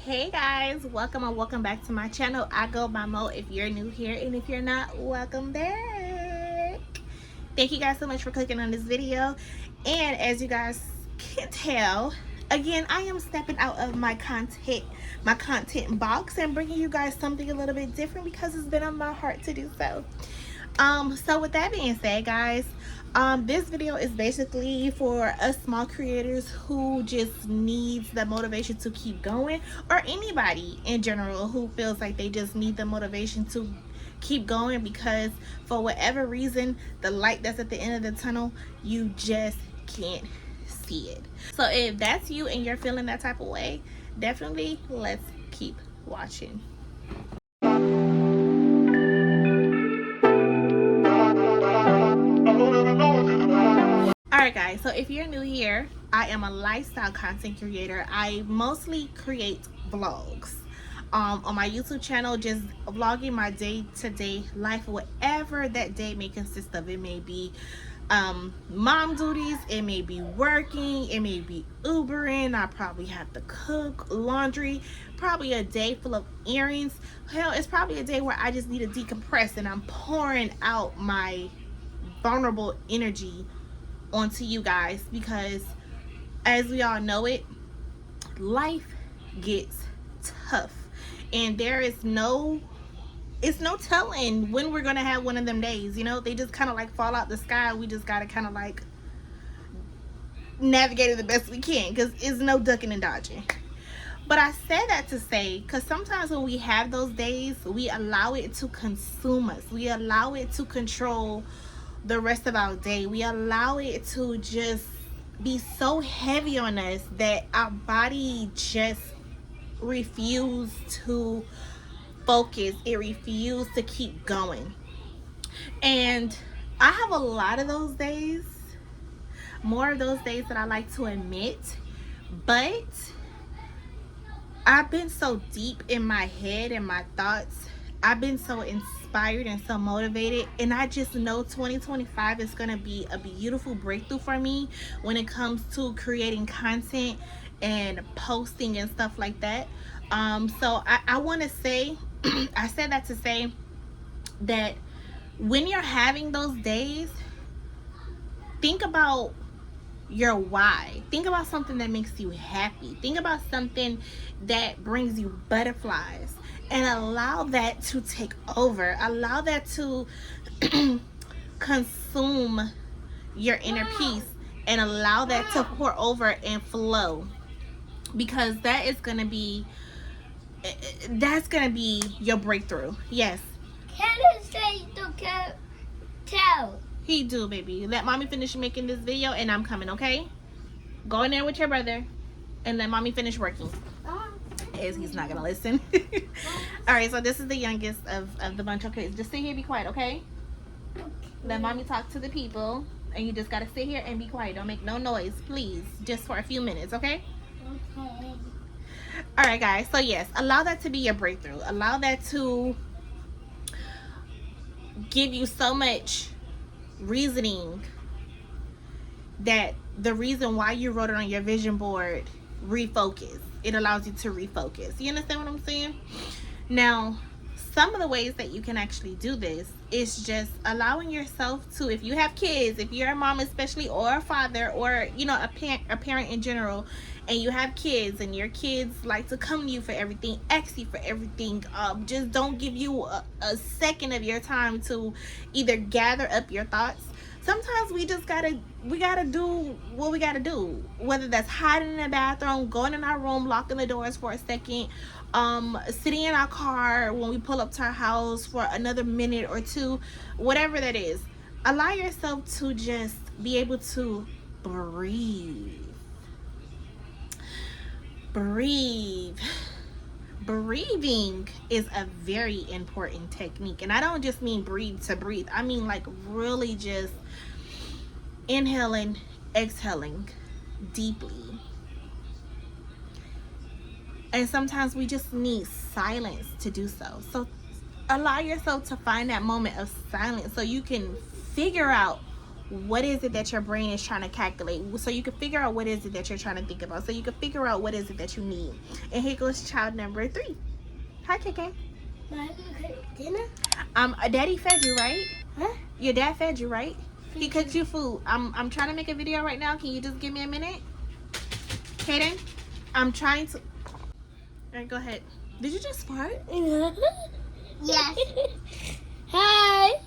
Hey guys, welcome and welcome back to my channel. I go by Mo if you're new here, and if you're not, welcome back. Thank you guys so much for clicking on this video. And as you guys can tell, again, I am stepping out of my content box and bringing you guys something a little bit different because it's been on my heart to do so. So with that being said, guys, this video is basically for us small creators who just needs the motivation to keep going, or anybody in general who feels like they just need the motivation to keep going because for whatever reason the light that's at the end of the tunnel, you just can't see it. So if that's you and you're feeling that type of way, definitely let's keep watching. Alright guys, so if you're new here, I am a lifestyle content creator. I mostly create vlogs on my YouTube channel, just vlogging my day-to-day life, whatever that day may consist of. It may be mom duties, it may be working, it may be Ubering, I probably have to cook, laundry, probably a day full of errands. Hell, it's probably a day where I just need to decompress and I'm pouring out my vulnerable energy onto you guys, because as we all know it, life gets tough and it's no telling when we're gonna have one of them days. You know, they just kind of like fall out the sky. We just gotta kind of like navigate it the best we can, because it's no ducking and dodging. But I said that to say, because sometimes when we have those days, we allow it to consume us. We allow it to control the rest of our day. We allow it to just be so heavy on us that our body just refuses to focus. It refuses to keep going. And I have a lot of those days, more of those days than I like to admit, but I've been so deep in my head and my thoughts. I've been so inspired and so motivated, and I just know 2025 is going to be a beautiful breakthrough for me when it comes to creating content and posting and stuff like that. So I want to say I said that to say that when you're having those days, think about your why. Think about something that makes you happy. Think about something that brings you butterflies, and allow that to take over. Allow that to consume your inner peace, and allow that to pour over and flow, because that's gonna be your breakthrough. Yes. Can I say the tell? He do, baby. Let mommy finish making this video and I'm coming, okay? Go in there with your brother and let mommy finish working. As he's not gonna listen. Alright, so this is the youngest of the bunch. Okay, just sit here, be quiet, okay? Let mommy talk to the people, and you just gotta sit here and be quiet. Don't make no noise, please. Just for a few minutes, okay? Okay. Alright guys, so yes, allow that to be your breakthrough. Allow that to give you so much reasoning that the reason why you wrote it on your vision board, refocus. It allows you to refocus. You understand what I'm saying? Now, some of the ways that you can actually do this is just allowing yourself to, if you have kids, if you're a mom especially, or a father, or you know, a parent in general, and you have kids and your kids like to come to you for everything, ask you for everything, just don't give you a second of your time to either gather up your thoughts. Sometimes we just gotta do what we gotta do, whether that's hiding in the bathroom, going in our room, locking the doors for a second, sitting in our car when we pull up to our house for another minute or two, whatever that is. Allow yourself to just be able to breathe. Breathing is a very important technique, and I don't just mean breathe to breathe. I mean like really just inhaling, exhaling deeply. And sometimes we just need silence to do so. So allow yourself to find that moment of silence so you can figure out what is it that your brain is trying to calculate, so you can figure out what is it that you're trying to think about, so you can figure out what is it that you need. And here goes child number 3. Hi, KK. Dinner? Daddy fed you, right? Huh? Your dad fed you, right? He cooked you food. I'm trying to make a video right now. Can you just give me a minute? Kaden, I'm trying to. All right, go ahead. Did you just fart? Yes. Hi.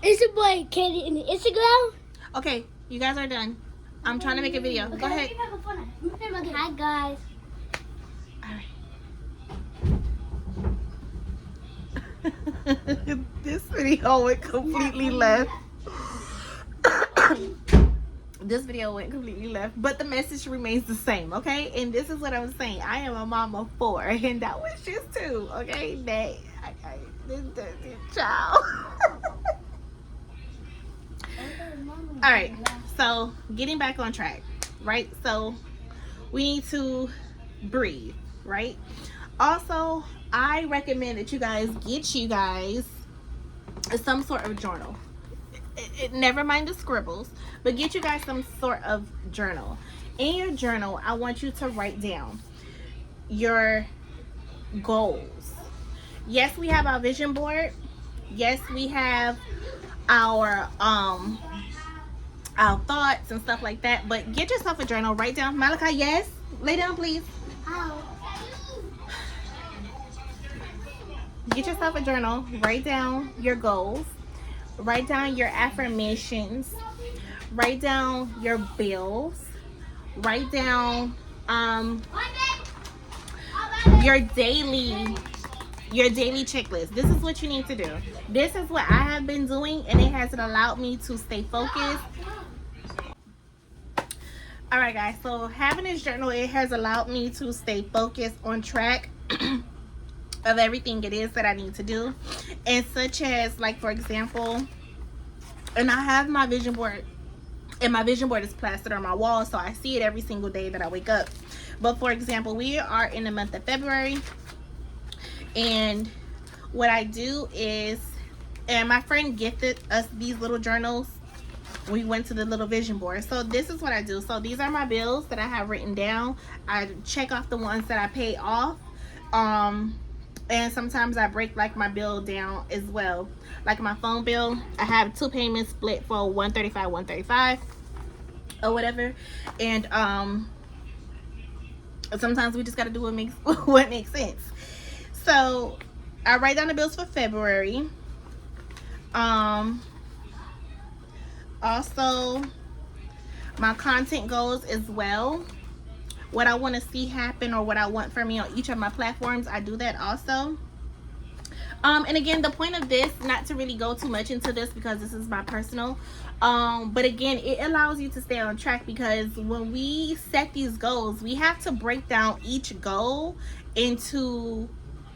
It's your boy Katie in the Instagram. Okay, you guys are done. I'm trying to make a video. Go ahead. Hi guys. This video went completely left. This video went completely left, but the message remains the same, okay? And this is what I'm saying. I am a mom of 4, and that was just 2, okay? This child. All right, so getting back on track, right? So we need to breathe, right? Also, I recommend that you guys get some sort of journal. Never mind the scribbles, but get you guys some sort of journal. In your journal, I want you to write down your goals. Yes, we have our vision board. Yes, we have our thoughts and stuff like that, but get yourself a journal. Write down. Malachi, yes, lay down, please. Get yourself a journal. Write down your goals. Write down your affirmations. Write down your bills. Write down your daily checklist. This is what you need to do. This is what I have been doing, and it has allowed me to stay focused. All right, guys, so having this journal, it has allowed me to stay focused, on track of everything it is that I need to do. And such as, like, for example, and I have my vision board, and my vision board is plastered on my wall, so I see it every single day that I wake up. But for example, we are in the month of February, and what I do is, and my friend gifted us these little journals. We went to the little vision board. So this is what I do. So these are my bills that I have written down. I check off the ones that I pay off. And sometimes I break like my bill down as well. Like my phone bill, I have 2 payments split for $135 or whatever. And sometimes we just gotta do what makes sense. So I write down the bills for February. Also, my content goals as well. What I want to see happen, or what I want for me on each of my platforms, I do that also. And again, the point of this, not to really go too much into this because this is my personal, but again, it allows you to stay on track, because when we set these goals, we have to break down each goal into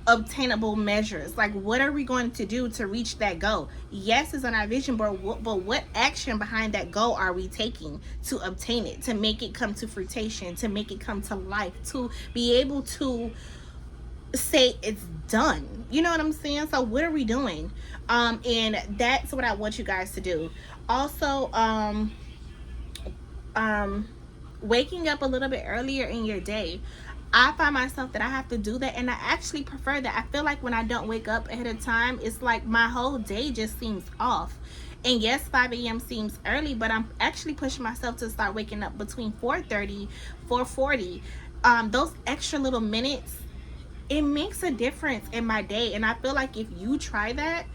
obtainable measures. Like, what are we going to do to reach that goal? Yes, it's on our vision board, but what action behind that goal are we taking to obtain it, to make it come to fruition, to make it come to life, to be able to say it's done? You know what I'm saying? So what are we doing? And that's what I want you guys to do. Also, waking up a little bit earlier in your day. I find myself that I have to do that, and I actually prefer that. I feel like when I don't wake up ahead of time, it's like my whole day just seems off. And yes, 5 a.m. seems early, but I'm actually pushing myself to start waking up between 4:30, 4:40. Those extra little minutes, it makes a difference in my day. And I feel like if you try that,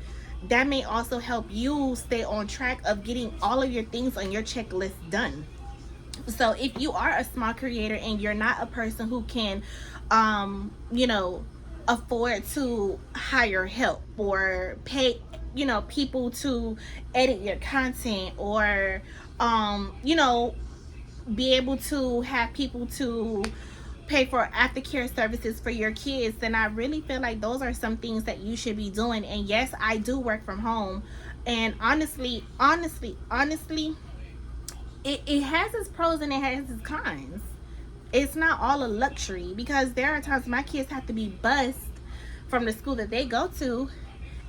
that may also help you stay on track of getting all of your things on your checklist done. So if you are a small creator and you're not a person who can afford to hire help or pay people to edit your content, or be able to have people to pay for aftercare services for your kids, then I really feel like those are some things that you should be doing. And yes, I do work from home, and honestly, it has its pros and it has its cons. It's not all a luxury, because there are times my kids have to be bused from the school that they go to,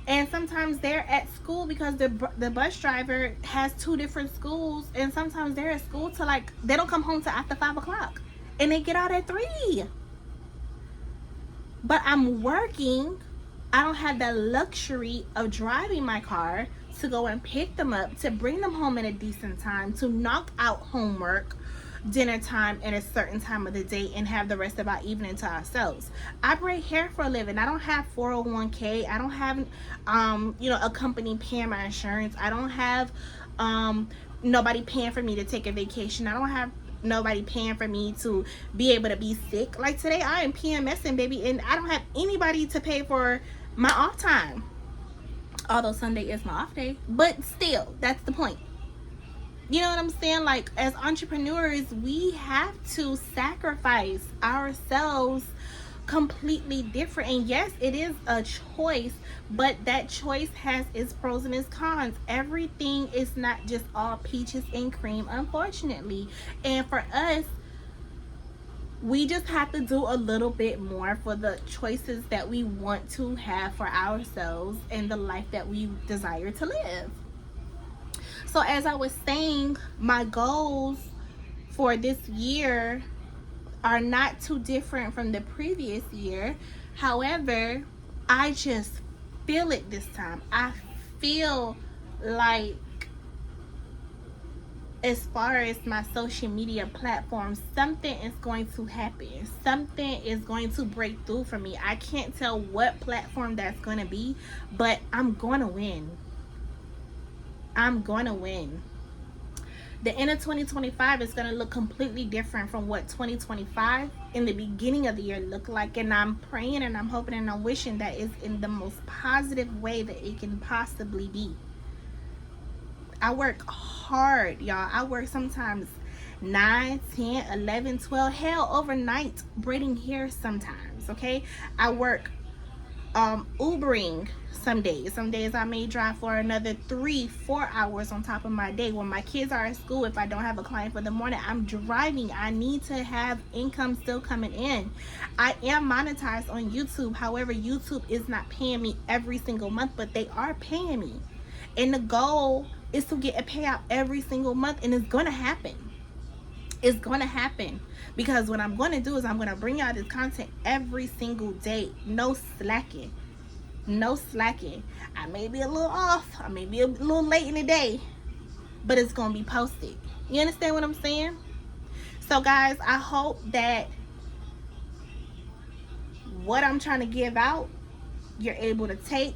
And sometimes they're at school because the bus driver has two different schools, and sometimes they're at school to like they don't come home till after 5 o'clock, and they get out at 3. But I'm working. I don't have the luxury of driving my car to go and pick them up, to bring them home in a decent time, to knock out homework, dinner time at a certain time of the day, and have the rest of our evening to ourselves. I braid hair for a living. I don't have 401k. I don't have a company paying my insurance. I don't have nobody paying for me to take a vacation. I don't have nobody paying for me to be able to be sick. Like today I am PMSing, baby, and I don't have anybody to pay for my off time. Although Sunday is my off day, but still, that's the point. You know what I'm saying? Like, as entrepreneurs, we have to sacrifice ourselves completely different. And yes, it is a choice, but that choice has its pros and its cons. Everything is not just all peaches and cream, unfortunately. And for us, we just have to do a little bit more for the choices that we want to have for ourselves and the life that we desire to live. So as I was saying, my goals for this year are not too different from the previous year. However, I just feel it this time. I feel like, as far as my social media platforms, something is going to happen. Something is going to break through for me. I can't tell what platform that's going to be, but I'm going to win. I'm going to win. The end of 2025 is going to look completely different from what 2025 in the beginning of the year looked like. And I'm praying and I'm hoping and I'm wishing that it's in the most positive way that it can possibly be. I work hard, y'all. I work sometimes 9, 10, 11, 12, hell, overnight braiding hair sometimes, okay? I work Ubering some days. Some days I may drive for another 3-4 hours on top of my day. When my kids are at school, if I don't have a client for the morning, I'm driving. I need to have income still coming in. I am monetized on YouTube. However, YouTube is not paying me every single month, but they are paying me. And the goal is to get a payout every single month, and it's going to happen. It's going to happen, because what I'm going to do is I'm going to bring out this content every single day. No slacking. No slacking. I may be a little off. I may be a little late in the day, but it's going to be posted. You understand what I'm saying? So guys, I hope that what I'm trying to give out, you're able to take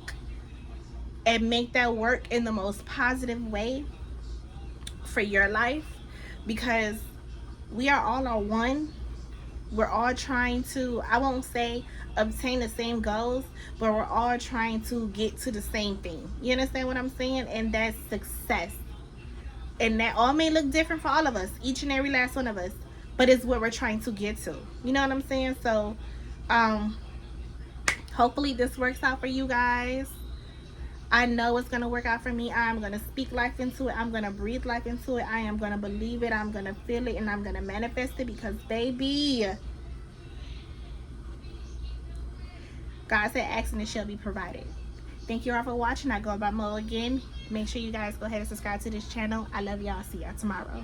and make that work in the most positive way for your life, because we are all on one. We're all trying to, I won't say obtain the same goals, but we're all trying to get to the same thing. You understand what I'm saying? And that's success. And that all may look different for all of us, each and every last one of us, but it's what we're trying to get to. You know what I'm saying? So hopefully this works out for you guys. I know it's going to work out for me. I'm going to speak life into it. I'm going to breathe life into it. I am going to believe it. I'm going to feel it, and I'm going to manifest it, because baby, God said ask and it shall be provided. Thank you all for watching. I go by Mo again. Make sure you guys go ahead and subscribe to this channel. I love y'all. See y'all tomorrow.